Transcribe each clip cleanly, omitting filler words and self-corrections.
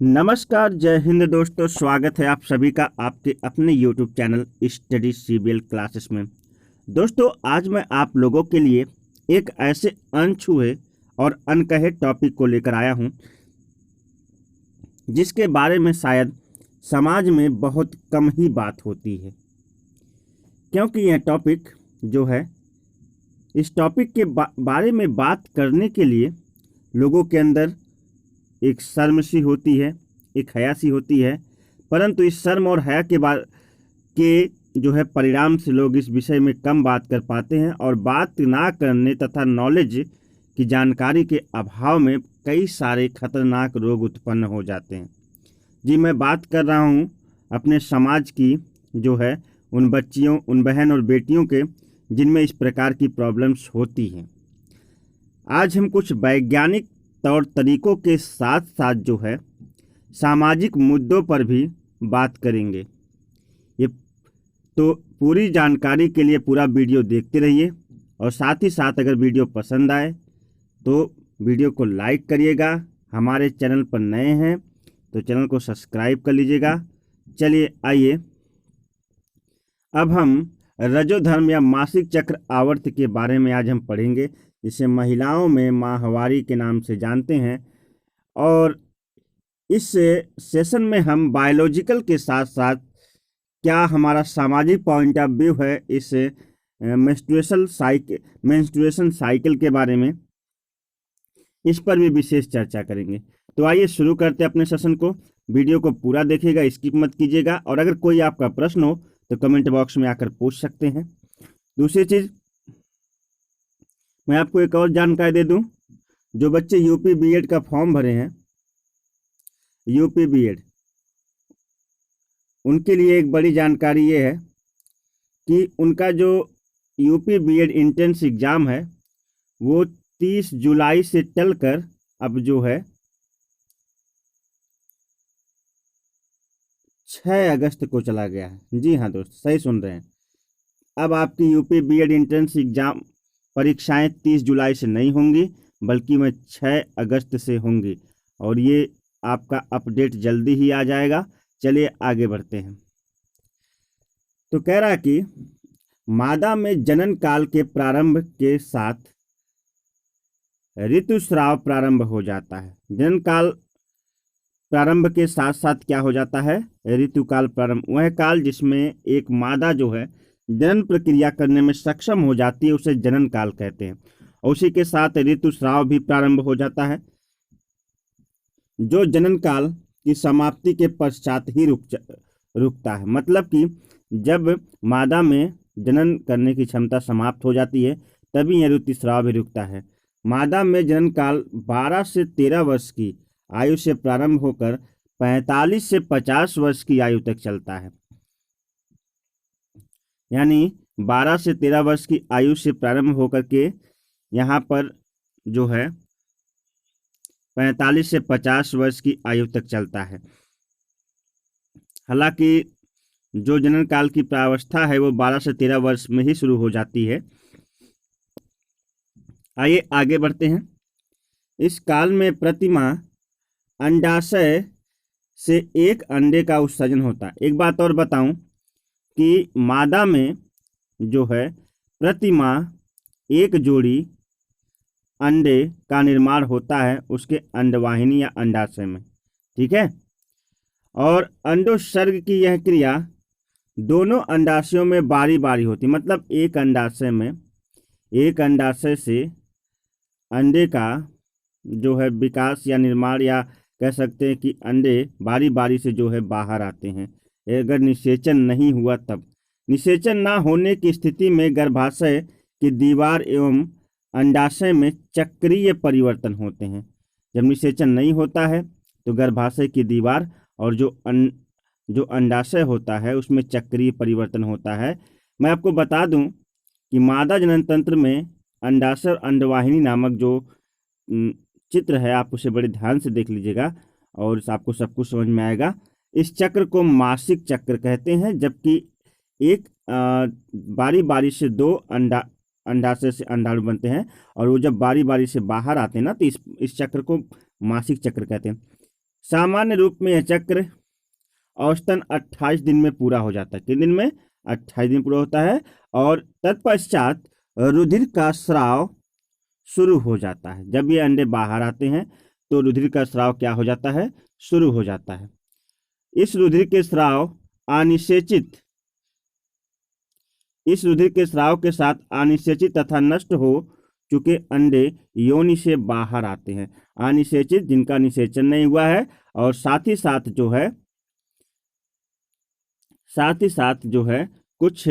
नमस्कार, जय हिंद दोस्तों। स्वागत है आप सभी का आपके अपने YouTube channel study CBL classes में। दोस्तों, आज मैं आप लोगों के लिए एक ऐसे अनछुए और अनकहे टॉपिक को लेकर आया हूं जिसके बारे में शायद समाज में बहुत कम ही बात होती है, क्योंकि यह टॉपिक जो है, इस टॉपिक के बारे में बात करने के लिए लोगों के अंदर एक शर्म सी होती है, एक हया सी होती है। परंतु इस शर्म और हया के जो है परिणाम से लोग इस विषय में कम बात कर पाते हैं और बात ना करने तथा नॉलेज की जानकारी के अभाव में कई सारे खतरनाक रोग उत्पन्न हो जाते हैं। जी, मैं बात कर रहा हूँ अपने समाज की, जो है उन बच्चियों, उन बहन और बेटियों के जिनमें इस प्रकार की प्रॉब्लम्स होती हैं। आज हम कुछ वैज्ञानिक तौर तरीकों के साथ साथ जो है सामाजिक मुद्दों पर भी बात करेंगे। ये तो पूरी जानकारी के लिए पूरा वीडियो देखते रहिए और साथ ही साथ अगर वीडियो पसंद आए तो वीडियो को लाइक करिएगा। हमारे चैनल पर नए हैं तो चैनल को सब्सक्राइब कर लीजिएगा। चलिए आइए, अब हम रजोधर्म या मासिक चक्र आवर्त के बारे में आज हम पढ़ेंगे, जिसे महिलाओं में माहवारी के नाम से जानते हैं। और इस सेशन में हम बायोलॉजिकल के साथ साथ क्या हमारा सामाजिक पॉइंट ऑफ व्यू है इस मेंस्ट्रुएशन साइकिल के बारे में, इस पर भी विशेष चर्चा करेंगे। तो आइए शुरू करते हैं अपने सेशन को। वीडियो को पूरा देखिएगा, स्किप मत कीजिएगा, और अगर कोई आपका प्रश्न हो तो कमेंट बॉक्स में आकर पूछ सकते हैं। दूसरी चीज, मैं आपको एक और जानकारी दे दूं, जो बच्चे यूपी बीएड का फॉर्म भरे हैं, यूपी बीएड, उनके लिए एक बड़ी जानकारी ये है कि उनका जो यूपी बीएड एंट्रेंस एग्जाम है वो 30 जुलाई से टलकर अब जो है 6 अगस्त को चला गया है। जी हाँ दोस्त, सही सुन रहे हैं। अब आपकी यूपी बीएड एंट्रेंस एग्जाम परीक्षाएं 30 जुलाई से नहीं होंगी, बल्कि मैं 6 अगस्त से होंगी, और ये आपका अपडेट जल्दी ही आ जाएगा। चलिए आगे बढ़ते हैं। तो कह रहा कि मादा में जनन काल के प्रारंभ के साथ ऋतुस्राव प्रारंभ हो जाता है। जनन काल प्रारंभ के साथ साथ क्या हो जाता है? ऋतुकाल प्रारंभ। वह काल जिसमें एक मादा जो है जनन प्रक्रिया करने में सक्षम हो जाती है, उसे जनन काल कहते हैं। और उसी के साथ ऋतुस्राव भी प्रारंभ हो जाता है, जो जनन काल की समाप्ति के पश्चात ही रुकता है। मतलब कि जब मादा में जनन करने की क्षमता समाप्त हो जाती है तभी यह ऋतुस्राव भी रुकता है। मादा में जनन काल 12 से 13 वर्ष की आयु से प्रारंभ होकर 45 से 50 वर्ष की आयु तक चलता है। यानी 12 से 13 वर्ष की आयु से प्रारंभ होकर के यहाँ पर जो है 45 से 50 वर्ष की आयु तक चलता है। हालांकि जो जनन काल की प्रावस्था है वो 12 से 13 वर्ष में ही शुरू हो जाती है। आइए आगे बढ़ते हैं। इस काल में प्रतिमा अंडाशय से एक अंडे का उत्सर्जन होता है। एक बात और बताऊं कि मादा में जो है प्रतिमा एक जोड़ी अंडे का निर्माण होता है उसके अंडवाहिनी या अंडाशय में, ठीक है। और अंडोत्सर्ग की यह क्रिया दोनों अंडाशयों में बारी बारी होती, मतलब एक अंडाशय से अंडे का जो है विकास या निर्माण, या कह सकते हैं कि अंडे बारी बारी से जो है बाहर आते हैं। अगर निषेचन नहीं हुआ तब, निषेचन ना होने की स्थिति में गर्भाशय की दीवार एवं अंडाशय में चक्रीय परिवर्तन होते हैं। जब निषेचन नहीं होता है तो गर्भाशय की दीवार और जो अंडाशय होता है उसमें चक्रीय परिवर्तन होता है। मैं आपको बता दूं कि मादा जनन तंत्र में अंडाशय और अंडवाहिनी नामक जो चित्र है, आप उसे बड़े ध्यान से देख लीजिएगा और आपको सब कुछ समझ में आएगा। इस चक्र को मासिक चक्र कहते हैं, जबकि एक बारी बारी से दो अंडाशय से अंडाणु बनते हैं, और वो जब बारी बारी से बाहर आते हैं ना, तो इस चक्र को मासिक चक्र कहते हैं। सामान्य रूप में यह चक्र औसतन 28 दिन में पूरा हो जाता है। कितने दिन में? 28 दिन पूरा होता है। और तत्पश्चात रुधिर का स्राव शुरू हो जाता है। जब ये अंडे बाहर आते हैं तो रुधिर का स्राव क्या हो जाता है? शुरू हो जाता है। इस रुधिर के स्राव के साथ अनिषेचित तथा नष्ट हो चुके अंडे योनि से बाहर आते हैं। अनिषेचित जिनका निषेचन नहीं हुआ है, और साथ ही साथ जो है कुछ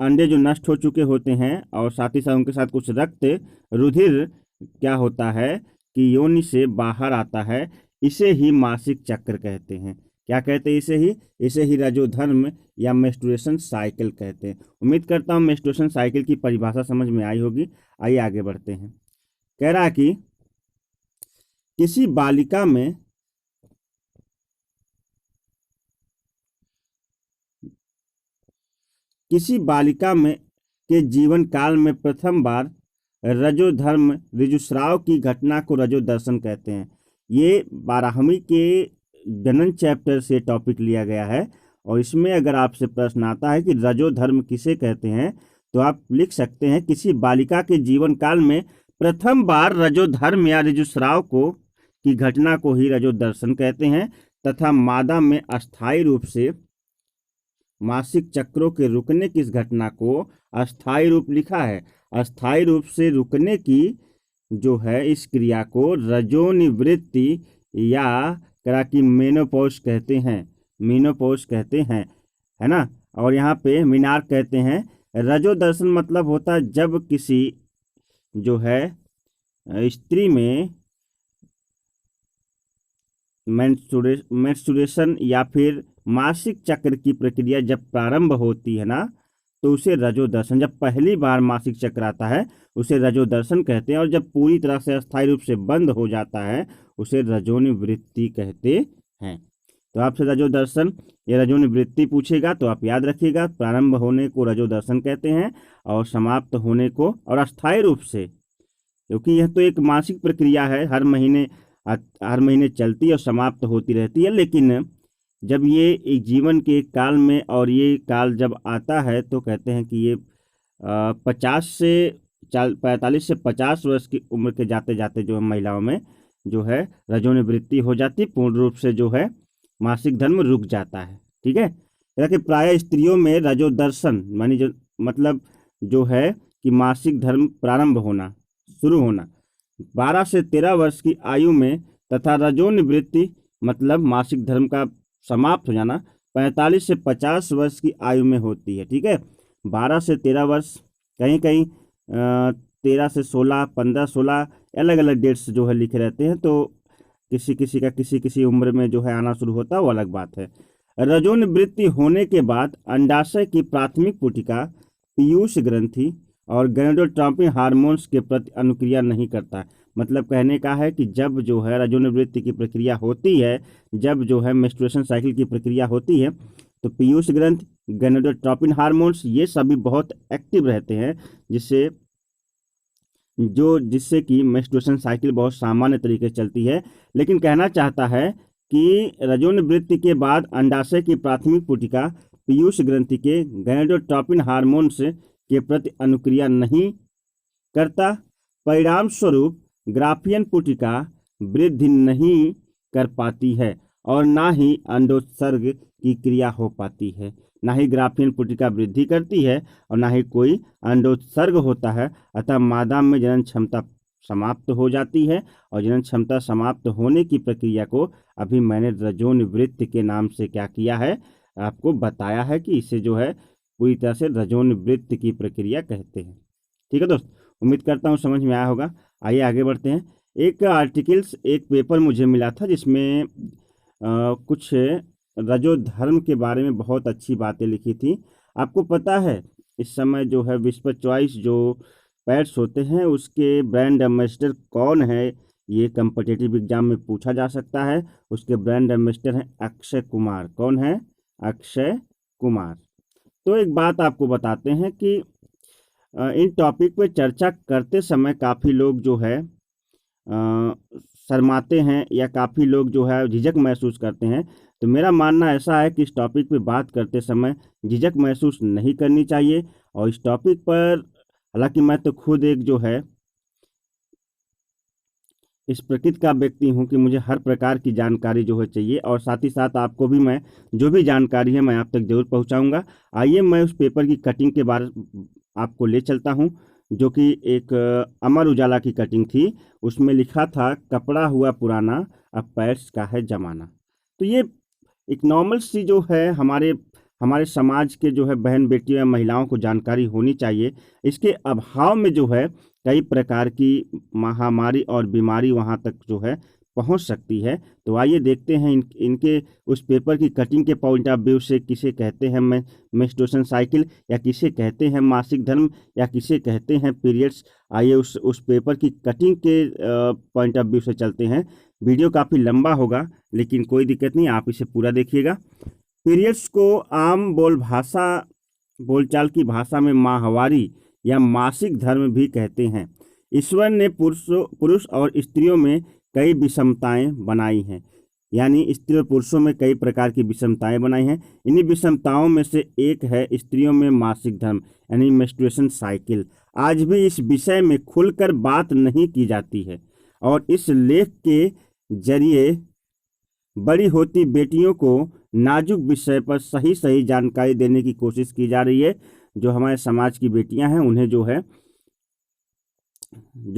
अंडे जो नष्ट हो चुके होते हैं, और साथ ही साथ उनके साथ कुछ रक्त रुधिर क्या होता है कि योनि से बाहर आता है। इसे ही मासिक चक्र कहते हैं। क्या कहते हैं? इसे ही रजोधर्म या मेंस्ट्रुएशन साइकिल कहते हैं। उम्मीद करता हूँ मेंस्ट्रुएशन साइकिल की परिभाषा समझ में आई होगी। आइए आगे बढ़ते हैं। कह रहा कि किसी बालिका में के जीवन काल में प्रथम बार रजोधर्म ऋजुस्राव की घटना को रजोदर्शन कहते हैं। ये 12वीं के जनन चैप्टर से टॉपिक लिया गया है, और इसमें अगर आपसे प्रश्न आता है कि रजोधर्म किसे कहते हैं, तो आप लिख सकते हैं किसी बालिका के जीवन काल में प्रथम बार रजोधर्म या ऋजुस्राव की घटना को ही रजोदर्शन कहते हैं, तथा मादा में अस्थायी रूप से मासिक चक्रों के रुकने की इस घटना को अस्थायी रूप लिखा है। अस्थायी रूप से रुकने की जो है इस क्रिया को रजोनिवृत्ति या करा कि मेनोपॉज कहते हैं, है ना। और यहाँ पे मीनार कहते हैं। रजोदर्शन मतलब होता है जब किसी जो है स्त्री में मेंस्ट्रुएशन या फिर मासिक चक्र की प्रक्रिया जब प्रारंभ होती है ना, तो उसे रजोदर्शन, जब पहली बार मासिक चक्र आता है उसे रजोदर्शन कहते हैं, और जब पूरी तरह से अस्थायी रूप से बंद हो जाता है उसे रजोनिवृत्ति कहते हैं। तो आपसे रजोदर्शन या रजोनिवृत्ति पूछेगा तो आप याद रखिएगा, प्रारंभ होने को रजोदर्शन कहते हैं, और समाप्त होने को, और अस्थायी रूप से, क्योंकि यह तो एक मासिक प्रक्रिया है, हर महीने चलती और समाप्त होती रहती है। लेकिन जब ये एक जीवन के काल में, और ये काल जब आता है तो कहते हैं कि ये 45 से 50 वर्ष की उम्र के जाते जाते जो है महिलाओं में जो है रजोनिवृत्ति हो जाती, पूर्ण रूप से जो है मासिक धर्म रुक जाता है। ठीक है। कि प्राय स्त्रियों में रजोदर्शन मतलब जो है कि मासिक धर्म प्रारंभ होना, शुरू होना 12 से 13 वर्ष की आयु में, तथा रजोनिवृत्ति मतलब मासिक धर्म का समाप्त हो जाना 45 से 50 वर्ष की आयु में होती है। ठीक है। 12 से 13 वर्ष, कहीं 13 से 16, 15, 16 अलग अलग डेट्स जो है लिखे रहते हैं, तो किसी उम्र में जो है आना शुरू होता है, वो अलग बात है। रजोनिवृत्ति होने के बाद अंडाशय की प्राथमिक पुटिका पीयूष ग्रंथि और गोनेडोट्रोपिन हार्मोन्स के प्रति अनुक्रिया नहीं करता। मतलब कहने का है कि जब जो है रजोनिवृत्ति की प्रक्रिया होती है, जब जो है मेंस्ट्रुएशन साइकिल की प्रक्रिया होती है, तो पीयूष ग्रंथि, गोनेडोट्रोपिन हार्मोन्स ये सभी बहुत एक्टिव रहते हैं, जिससे कि मेंस्ट्रुएशन साइकिल बहुत सामान्य तरीके से चलती है। लेकिन कहना चाहता है कि रजोनिवृत्ति के बाद अंडाशय की प्राथमिक पुटिका पीयूष ग्रंथि के गोनेडोट्रोपिन हार्मोन्स के प्रति अनुक्रिया नहीं करता। परिणाम स्वरूप ग्राफियन पुटिका वृद्धि नहीं कर पाती है, और ना ही अंडोत्सर्ग की क्रिया हो पाती है। ना ही ग्राफियन पुटिका वृद्धि करती है और ना ही कोई अंडोत्सर्ग होता है। अतः मादा में जनन क्षमता समाप्त हो जाती है, और जनन क्षमता समाप्त होने की प्रक्रिया को अभी मैंने रजोनिवृत्ति के नाम से क्या किया है, आपको बताया है कि इसे जो है पूरी तरह से रजोनिवृत्ति की प्रक्रिया कहते हैं। ठीक है दोस्त, उम्मीद करता हूँ समझ में आया होगा। आइए आगे बढ़ते हैं। एक पेपर मुझे मिला था जिसमें कुछ रजोधर्म के बारे में बहुत अच्छी बातें लिखी थी। आपको पता है इस समय जो है विस्पर चॉइस जो पैड्स होते हैं उसके ब्रांड एम्बेसडर कौन है, ये कम्पिटिटिव एग्जाम में पूछा जा सकता है। उसके ब्रांड एम्बेसडर हैं अक्षय कुमार। कौन है? अक्षय कुमार। तो एक बात आपको बताते हैं कि इन टॉपिक पे चर्चा करते समय काफ़ी लोग जो है शर्माते हैं या काफ़ी लोग जो है झिझक महसूस करते हैं, तो मेरा मानना ऐसा है कि इस टॉपिक पे बात करते समय झिझक महसूस नहीं करनी चाहिए। और इस टॉपिक पर हालांकि मैं तो खुद एक जो है इस प्रकृति का व्यक्ति हूँ कि मुझे हर प्रकार की जानकारी जो है चाहिए, और साथ ही साथ आपको भी मैं जो भी जानकारी है मैं आप तक जरूर पहुँचाऊँगा। आइए मैं उस पेपर की कटिंग के बारे आपको ले चलता हूँ, जो कि एक अमर उजाला की कटिंग थी। उसमें लिखा था, कपड़ा हुआ पुराना अब पैर्स का है जमाना। तो ये एक नॉर्मल सी जो है हमारे हमारे समाज के जो है बहन बेटियों या महिलाओं को जानकारी होनी चाहिए। इसके अभाव में जो है कई प्रकार की महामारी और बीमारी वहाँ तक जो है पहुँच सकती है। तो आइए देखते हैं इनके उस पेपर की कटिंग के पॉइंट ऑफ व्यू से, किसे कहते हैं मेंस्ट्रुएशन साइकिल, या किसे कहते हैं मासिक धर्म, या किसे कहते हैं पीरियड्स। आइए उस पेपर की कटिंग के पॉइंट ऑफ व्यू से चलते हैं। वीडियो काफ़ी लंबा होगा लेकिन कोई दिक्कत नहीं, आप इसे पूरा देखिएगा। पीरियड्स को आम बोलचाल की भाषा में माहवारी या मासिक धर्म भी कहते हैं। ईश्वर ने पुरुष और स्त्रियों में कई विषमताएं बनाई हैं, यानी स्त्री और पुरुषों में कई प्रकार की विषमताएं बनाई हैं। इन्हीं विषमताओं में से एक है स्त्रियों में मासिक धर्म यानी मेंस्ट्रुएशन साइकिल। आज भी इस विषय में खुलकर बात नहीं की जाती है, और इस लेख के जरिए बड़ी होती बेटियों को नाजुक विषय पर सही सही जानकारी देने की कोशिश की जा रही है। जो हमारे समाज की बेटियां हैं उन्हें जो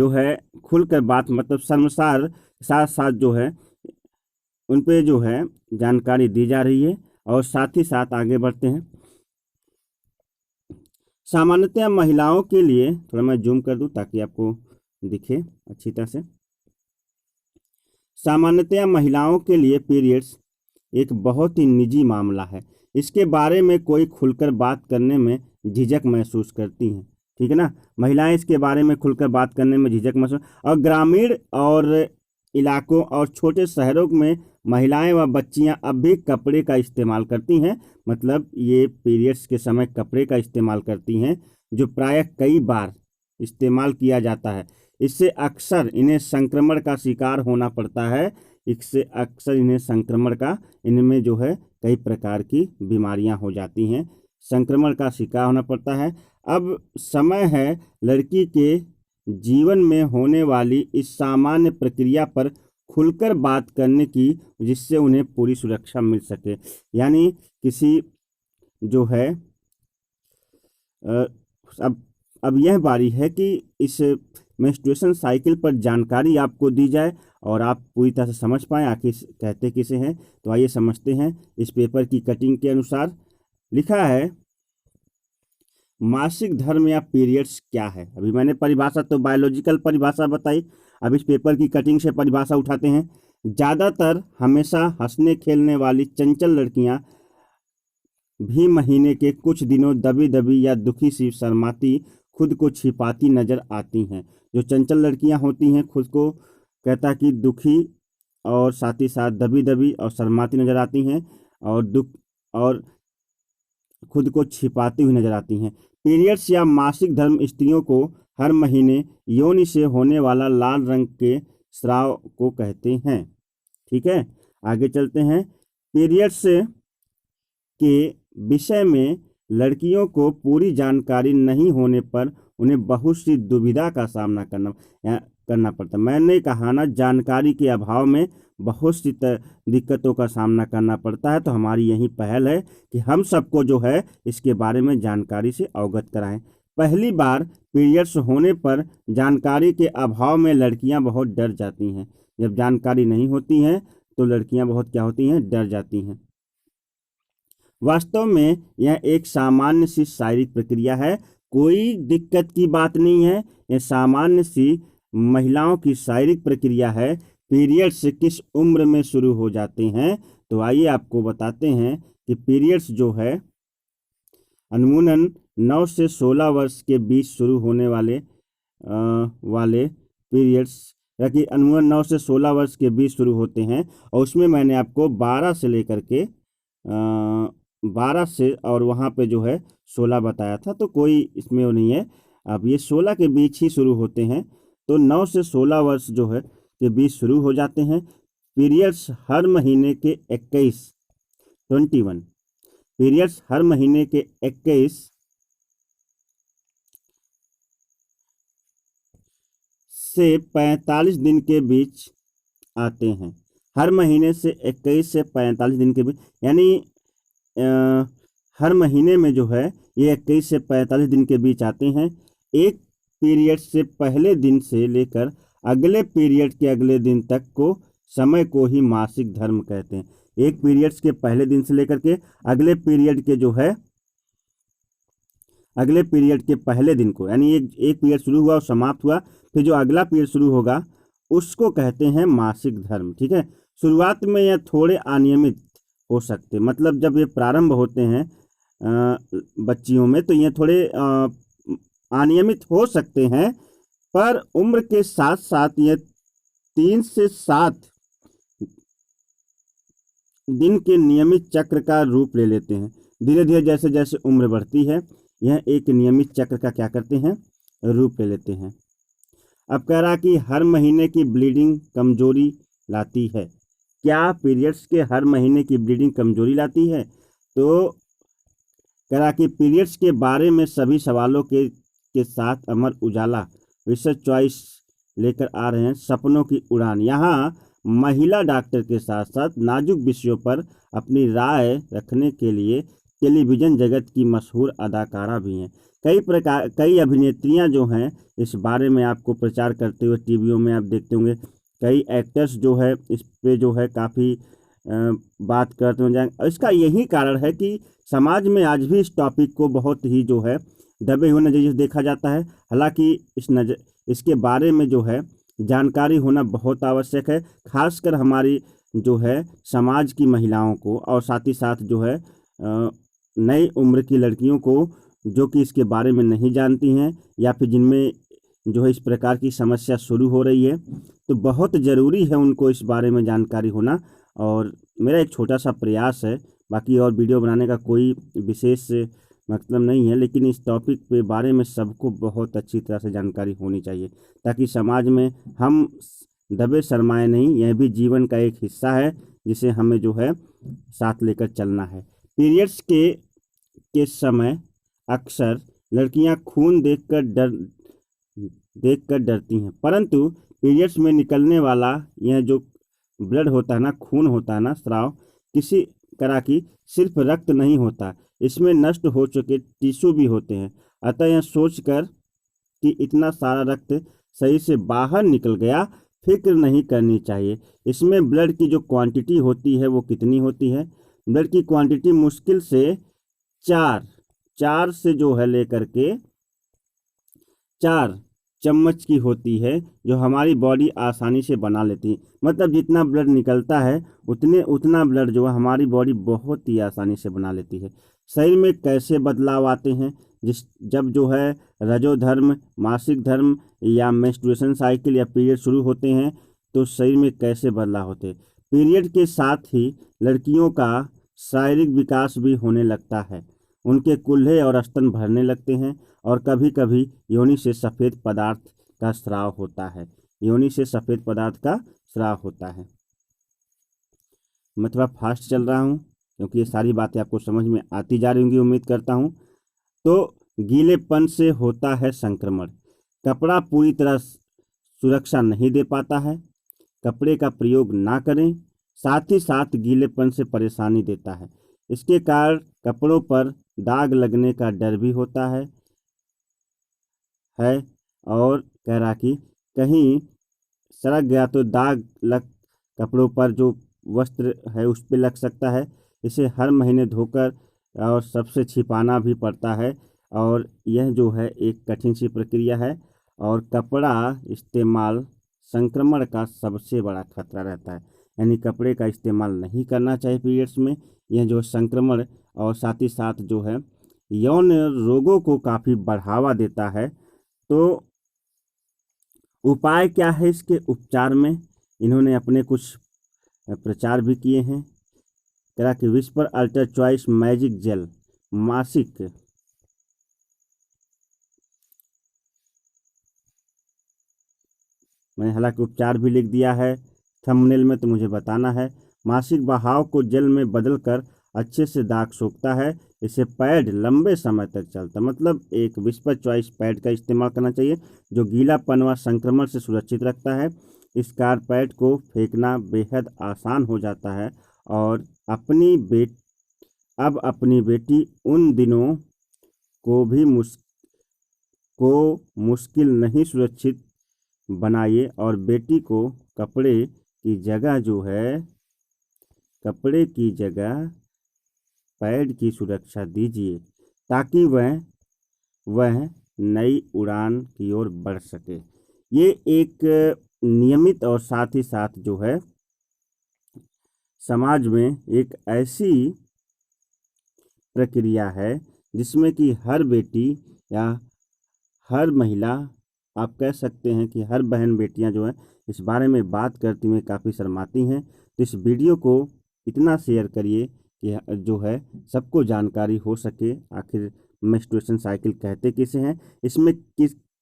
है खुलकर बात, मतलब शर्मसार साथ साथ जो है उन पे जो है जानकारी दी जा रही है। और साथ ही साथ आगे बढ़ते हैं। सामान्यतः महिलाओं के लिए, थोड़ा मैं जूम कर दूं ताकि आपको दिखे अच्छी तरह से। सामान्यतया महिलाओं के लिए पीरियड्स एक बहुत ही निजी मामला है। इसके बारे में कोई खुलकर बात करने में झिझक महसूस करती हैं। ठीक है ना, महिलाएं इसके बारे में खुलकर बात करने में झिझक महसूस, और ग्रामीण और इलाकों और छोटे शहरों में महिलाएं व बच्चियां अब भी कपड़े का इस्तेमाल करती हैं। मतलब ये पीरियड्स के समय कपड़े का इस्तेमाल करती हैं, जो प्रायः कई बार इस्तेमाल किया जाता है। इससे अक्सर इन्हें संक्रमण का शिकार होना पड़ता है। इनमें जो है कई प्रकार की बीमारियां हो जाती हैं, संक्रमण का शिकार होना पड़ता है। अब समय है लड़की के जीवन में होने वाली इस सामान्य प्रक्रिया पर खुलकर बात करने की, जिससे उन्हें पूरी सुरक्षा मिल सके। यानी किसी जो है अब यह बारी है कि इस मेंस्ट्रुएशन साइकिल पर जानकारी आपको दी जाए और आप पूरी तरह से समझ पाएँ आखिर कहते किसे हैं। तो आइए समझते हैं। इस पेपर की कटिंग के अनुसार लिखा है, मासिक धर्म या पीरियड्स क्या है। अभी मैंने परिभाषा तो बायोलॉजिकल परिभाषा बताई, अब इस पेपर की कटिंग से परिभाषा उठाते हैं। ज़्यादातर हमेशा हंसने खेलने वाली चंचल लड़कियां भी महीने के कुछ दिनों दबी दबी या दुखी सी शर्माती, खुद को छिपाती नजर आती हैं। जो चंचल लड़कियां होती हैं खुद को कहता कि दुखी और साथ ही साथ दबी दबी और शर्माती नजर आती हैं, और दुख और खुद को छिपाती हुई नजर आती हैं। पीरियड्स या मासिक धर्म स्त्रियों को हर महीने योनि से होने वाला लाल रंग के स्राव को कहते हैं। ठीक है, आगे चलते हैं। पीरियड्स के विषय में लड़कियों को पूरी जानकारी नहीं होने पर उन्हें बहुत सी दुविधा का सामना करना पड़ता। मैंने कहा ना, जानकारी के अभाव में बहुत सी दिक्कतों का सामना करना पड़ता है। तो हमारी यही पहल है कि हम सबको जो है इसके बारे में जानकारी से अवगत कराएं। पहली बार पीरियड्स होने पर जानकारी के अभाव में लड़कियां बहुत डर जाती हैं। जब जानकारी नहीं होती हैं तो लड़कियां बहुत क्या होती हैं, डर जाती हैं। वास्तव में यह एक सामान्य सी शारीरिक प्रक्रिया है, कोई दिक्कत की बात नहीं है। यह सामान्य सी महिलाओं की शारीरिक प्रक्रिया है। पीरियड्स किस उम्र में शुरू हो जाते हैं, तो आइए आपको बताते हैं कि पीरियड्स जो है अमूमन 9 से 16 वर्ष के बीच शुरू होने वाले पीरियड्स, कि अमूमन 9 से 16 वर्ष के बीच शुरू होते हैं। और उसमें मैंने आपको 12 से लेकर के 12 से और वहाँ पे जो है 16 बताया था, तो कोई इसमें वो नहीं है। अब ये 16 के बीच ही शुरू होते हैं। तो 9 से 16 वर्ष जो है के बीच शुरू हो जाते हैं। पीरियड्स हर महीने के 21 पीरियड्स हर महीने के 21 से 45 दिन के बीच आते हैं। हर महीने से 21 से 45 दिन के बीच, यानी हर महीने में जो है ये 21 से 45 दिन के बीच आते हैं। एक पीरियड से पहले दिन से लेकर अगले पीरियड के अगले दिन तक को समय को ही मासिक धर्म कहते हैं। एक पीरियड्स के पहले दिन से लेकर के अगले पीरियड के जो है अगले पीरियड के पहले दिन को, यानी एक पीरियड शुरू हुआ और समाप्त हुआ, फिर जो अगला पीरियड शुरू होगा उसको कहते हैं मासिक धर्म। ठीक है, शुरुआत में यह थोड़े अनियमित हो सकते, मतलब जब ये प्रारंभ होते हैं बच्चियों में, तो ये थोड़े अनियमित हो सकते हैं, पर उम्र के साथ साथ ये 3 से 7 दिन के नियमित चक्र का रूप ले लेते हैं। धीरे धीरे जैसे जैसे उम्र बढ़ती है, यह एक नियमित चक्र का क्या करते हैं, रूप ले लेते हैं। अब कह रहा कि हर महीने की ब्लीडिंग कमजोरी लाती है। क्या पीरियड्स के हर महीने की ब्लीडिंग कमजोरी लाती है? तो कह रहा कि पीरियड्स के बारे में सभी सवालों के साथ अमर उजाला रिसर्च चॉइस लेकर आ रहे हैं सपनों की उड़ान। यहाँ महिला डॉक्टर के साथ साथ नाजुक विषयों पर अपनी राय रखने के लिए टेलीविज़न जगत की मशहूर अदाकारा भी हैं। कई अभिनेत्रियां जो हैं इस बारे में आपको प्रचार करते हुए टीवियों में आप देखते होंगे। कई एक्टर्स जो है इस पे जो है काफ़ी बात करते हो जाएंगे। इसका यही कारण है कि समाज में आज भी इस टॉपिक को बहुत ही जो है दबे हुए नज़रिए से देखा जाता है। हालांकि इसके बारे में जो है जानकारी होना बहुत आवश्यक है, खासकर हमारी जो है समाज की महिलाओं को, और साथ ही साथ जो है नई उम्र की लड़कियों को जो कि इसके बारे में नहीं जानती हैं, या फिर जिनमें जो है इस प्रकार की समस्या शुरू हो रही है, तो बहुत ज़रूरी है उनको इस बारे में जानकारी होना। और मेरा एक छोटा सा प्रयास है, बाकी और वीडियो बनाने का कोई विशेष मतलब नहीं है, लेकिन इस टॉपिक के बारे में सबको बहुत अच्छी तरह से जानकारी होनी चाहिए, ताकि समाज में हम दबे शर्माए नहीं। यह भी जीवन का एक हिस्सा है जिसे हमें जो है साथ लेकर चलना है। पीरियड्स के समय अक्सर लड़कियां खून देखकर डरती हैं, परंतु पीरियड्स में निकलने वाला यह जो ब्लड होता है ना, खून होता है ना, स्राव, किसी तरह की सिर्फ रक्त नहीं होता, इसमें नष्ट हो चुके टिश्यू भी होते हैं। अतः यह सोचकर कि इतना सारा रक्त सही से बाहर निकल गया फिक्र नहीं करनी चाहिए। इसमें ब्लड की जो क्वांटिटी होती है वो कितनी होती है? ब्लड की क्वांटिटी मुश्किल से चार से जो है लेकर के 4 चम्मच की होती है, जो हमारी बॉडी आसानी से बना लेती है। मतलब जितना ब्लड निकलता है उतना ब्लड जो है हमारी बॉडी बहुत ही आसानी से बना लेती है। शरीर में कैसे बदलाव आते हैं? जब जो है रजोधर्म, मासिक धर्म या मेंस्ट्रुएशन साइकिल या पीरियड शुरू होते हैं, तो शरीर में कैसे बदलाव होते हैं? पीरियड के साथ ही लड़कियों का शारीरिक विकास भी होने लगता है। उनके कूल्हे और स्तन भरने लगते हैं, और कभी कभी योनि से सफ़ेद पदार्थ का स्राव होता है। योनि से सफ़ेद पदार्थ का स्राव होता है। मैं थोड़ा फास्ट चल रहा हूँ क्योंकि ये सारी बातें आपको समझ में आती जा रही होंगी, उम्मीद करता हूँ। तो गीलेपन से होता है संक्रमण। कपड़ा पूरी तरह सुरक्षा नहीं दे पाता है, कपड़े का प्रयोग ना करें। साथ ही साथ गीलेपन से परेशानी देता है, इसके कारण कपड़ों पर दाग लगने का डर भी होता है। और कह रहा कि कहीं सड़क गया तो दाग लग कपड़ों पर जो वस्त्र है उस पर लग सकता है। इसे हर महीने धोकर और सबसे छिपाना भी पड़ता है, और यह जो है एक कठिन सी प्रक्रिया है। और कपड़ा इस्तेमाल संक्रमण का सबसे बड़ा खतरा रहता है, यानी कपड़े का इस्तेमाल नहीं करना चाहिए पीरियड्स में। यह जो संक्रमण और साथ ही साथ जो है यौन रोगों को काफ़ी बढ़ावा देता है। तो उपाय क्या है इसके उपचार में? इन्होंने अपने कुछ प्रचार भी किए हैं। कह कि Whisper ultra choice magic gel मैंने हालांकि उपचार भी लिख दिया है थंबनेल में, तो मुझे बताना है। मासिक बहाव को जल में बदलकर अच्छे से दाग सोखता है। इसे पैड लंबे समय तक चलता, मतलब एक विस्पर चॉइस पैड का इस्तेमाल करना चाहिए जो गीलापन व संक्रमण से सुरक्षित रखता है। इस कारपेट को फेंकना बेहद आसान हो जाता है और अपनी बेटी उन दिनों को भी मुश्किल नहीं सुरक्षित बनाइए और बेटी को कपड़े की जगह पैड की सुरक्षा दीजिए ताकि वह नई उड़ान की ओर बढ़ सके। ये एक नियमित और साथ ही साथ जो है समाज में एक ऐसी प्रक्रिया है जिसमें कि हर बेटी या हर महिला, आप कह सकते हैं कि हर बहन बेटियां जो है इस बारे में बात करती हुई काफ़ी शर्माती हैं। तो इस वीडियो को इतना शेयर करिए कि जो है सबको जानकारी हो सके आखिर मेंस्ट्रुएशन साइकिल कहते किसे हैं, इसमें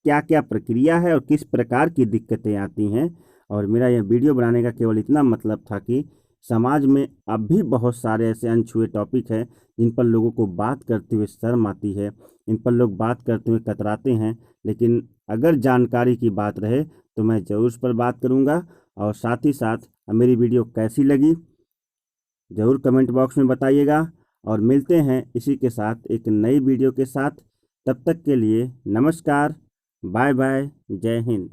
क्या क्या प्रक्रिया है और किस प्रकार की दिक्कतें आती हैं। और मेरा यह वीडियो बनाने का केवल इतना मतलब था कि समाज में अब भी बहुत सारे ऐसे अनछुए टॉपिक हैं जिन पर लोगों को बात करते हुए शर्म आती है, इन पर लोग बात करते हुए कतराते हैं। लेकिन अगर जानकारी की बात रहे तो मैं ज़रूर उस पर बात करूंगा। और साथ ही साथ मेरी वीडियो कैसी लगी ज़रूर कमेंट बॉक्स में बताइएगा। और मिलते हैं इसी के साथ एक नई वीडियो के साथ। तब तक के लिए नमस्कार, बाय बाय, जय हिंद।